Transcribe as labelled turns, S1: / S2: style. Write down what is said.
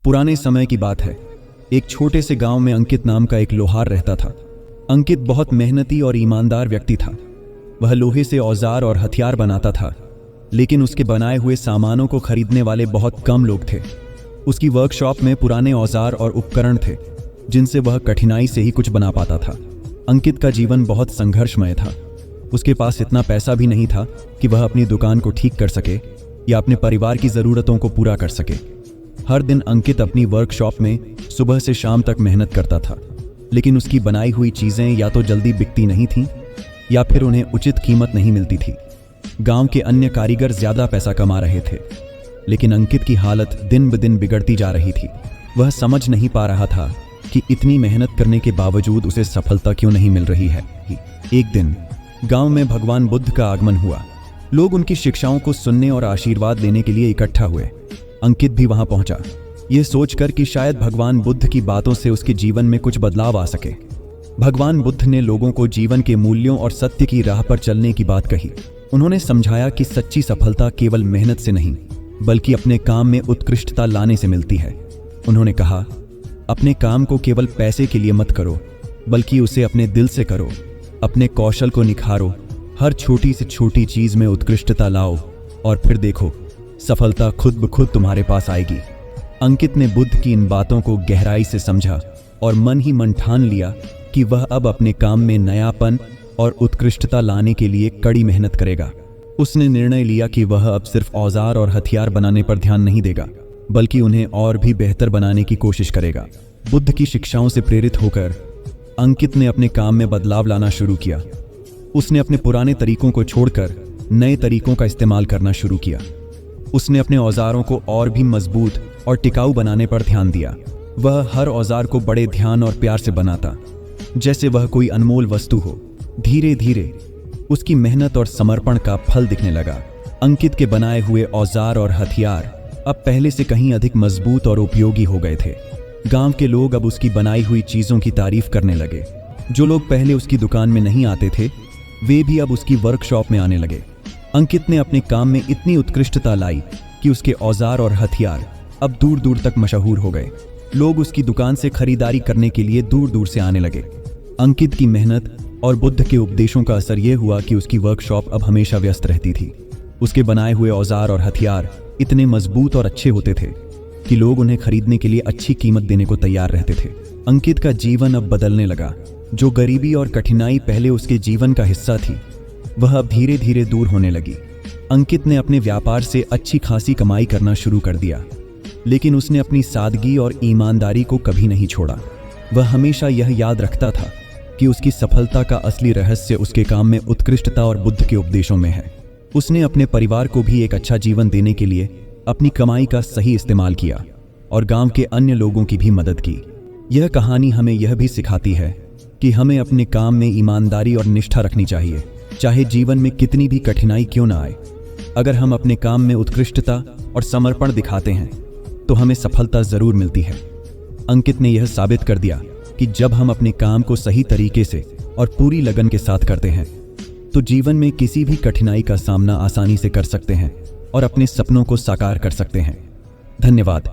S1: पुराने समय की बात है। एक छोटे से गांव में अंकित नाम का एक लोहार रहता था। अंकित बहुत मेहनती और ईमानदार व्यक्ति था। वह लोहे से औजार और हथियार बनाता था, लेकिन उसके बनाए हुए सामानों को खरीदने वाले बहुत कम लोग थे। उसकी वर्कशॉप में पुराने औजार और उपकरण थे, जिनसे वह कठिनाई से ही कुछ बना पाता था। अंकित का जीवन बहुत संघर्षमय था। उसके पास इतना पैसा भी नहीं था कि वह अपनी दुकान को ठीक कर सके या अपने परिवार की ज़रूरतों को पूरा कर सके। हर दिन अंकित अपनी वर्कशॉप में सुबह से शाम तक मेहनत करता था, लेकिन उसकी बनाई हुई चीज़ें या तो जल्दी बिकती नहीं थीं या फिर उन्हें उचित कीमत नहीं मिलती थी। गांव के अन्य कारीगर ज़्यादा पैसा कमा रहे थे, लेकिन अंकित की हालत दिन ब दिन बिगड़ती जा रही थी। वह समझ नहीं पा रहा था कि इतनी मेहनत करने के बावजूद उसे सफलता क्यों नहीं मिल रही है। एक दिन गांव में भगवान बुद्ध का आगमन हुआ। लोग उनकी शिक्षाओं को सुनने और आशीर्वाद लेने के लिए इकट्ठा हुए। अंकित भी वहां पहुंचा, यह सोचकर कि शायद भगवान बुद्ध की बातों से उसके जीवन में कुछ बदलाव आ सके। भगवान बुद्ध ने लोगों को जीवन के मूल्यों और सत्य की राह पर चलने की बात कही। उन्होंने समझाया कि सच्ची सफलता केवल मेहनत से नहीं, बल्कि अपने काम में उत्कृष्टता लाने से मिलती है। उन्होंने कहा, अपने काम को केवल पैसे के लिए मत करो, बल्कि उसे अपने दिल से करो। अपने कौशल को निखारो, हर छोटी से छोटी चीज में उत्कृष्टता लाओ और फिर देखो, सफलता खुद ब खुद तुम्हारे पास आएगी। अंकित ने बुद्ध की इन बातों को गहराई से समझा और मन ही मन ठान लिया कि वह अब अपने काम में नयापन और उत्कृष्टता लाने के लिए कड़ी मेहनत करेगा। उसने निर्णय लिया कि वह अब सिर्फ औजार और हथियार बनाने पर ध्यान नहीं देगा, बल्कि उन्हें और भी बेहतर बनाने की कोशिश करेगा। बुद्ध की शिक्षाओं से प्रेरित होकर अंकित ने अपने काम में बदलाव लाना शुरू किया। उसने अपने पुराने तरीकों को छोड़कर नए तरीकों का इस्तेमाल करना शुरू किया। उसने अपने औजारों को और भी मजबूत और टिकाऊ बनाने पर ध्यान दिया। वह हर औजार को बड़े ध्यान और प्यार से बनाता, जैसे वह कोई अनमोल वस्तु हो। धीरे धीरे उसकी मेहनत और समर्पण का फल दिखने लगा। अंकित के बनाए हुए औजार और हथियार अब पहले से कहीं अधिक मजबूत और उपयोगी हो गए थे। गांव के लोग अब उसकी बनाई हुई चीज़ों की तारीफ करने लगे। जो लोग पहले उसकी दुकान में नहीं आते थे, वे भी अब उसकी वर्कशॉप में आने लगे। अंकित ने अपने काम में इतनी उत्कृष्टता लाई कि उसके औजार और हथियार अब दूर दूर तक मशहूर हो गए। लोग उसकी दुकान से खरीदारी करने के लिए दूर दूर से आने लगे। अंकित की मेहनत और बुद्ध के उपदेशों का असर यह हुआ कि उसकी वर्कशॉप अब हमेशा व्यस्त रहती थी। उसके बनाए हुए औजार और हथियार इतने मजबूत और अच्छे होते थे कि लोग उन्हें खरीदने के लिए अच्छी कीमत देने को तैयार रहते थे। अंकित का जीवन अब बदलने लगा। जो गरीबी और कठिनाई पहले उसके जीवन का हिस्सा थी, वह अब धीरे धीरे दूर होने लगी। अंकित ने अपने व्यापार से अच्छी खासी कमाई करना शुरू कर दिया, लेकिन उसने अपनी सादगी और ईमानदारी को कभी नहीं छोड़ा। वह हमेशा यह याद रखता था कि उसकी सफलता का असली रहस्य उसके काम में उत्कृष्टता और बुद्ध के उपदेशों में है। उसने अपने परिवार को भी एक अच्छा जीवन देने के लिए अपनी कमाई का सही इस्तेमाल किया और गांव के अन्य लोगों की भी मदद की। यह कहानी हमें यह भी सिखाती है कि हमें अपने काम में ईमानदारी और निष्ठा रखनी चाहिए, चाहे जीवन में कितनी भी कठिनाई क्यों ना आए। अगर हम अपने काम में उत्कृष्टता और समर्पण दिखाते हैं, तो हमें सफलता जरूर मिलती है। अंकित ने यह साबित कर दिया कि जब हम अपने काम को सही तरीके से और पूरी लगन के साथ करते हैं, तो जीवन में किसी भी कठिनाई का सामना आसानी से कर सकते हैं और अपने सपनों को साकार कर सकते हैं। धन्यवाद।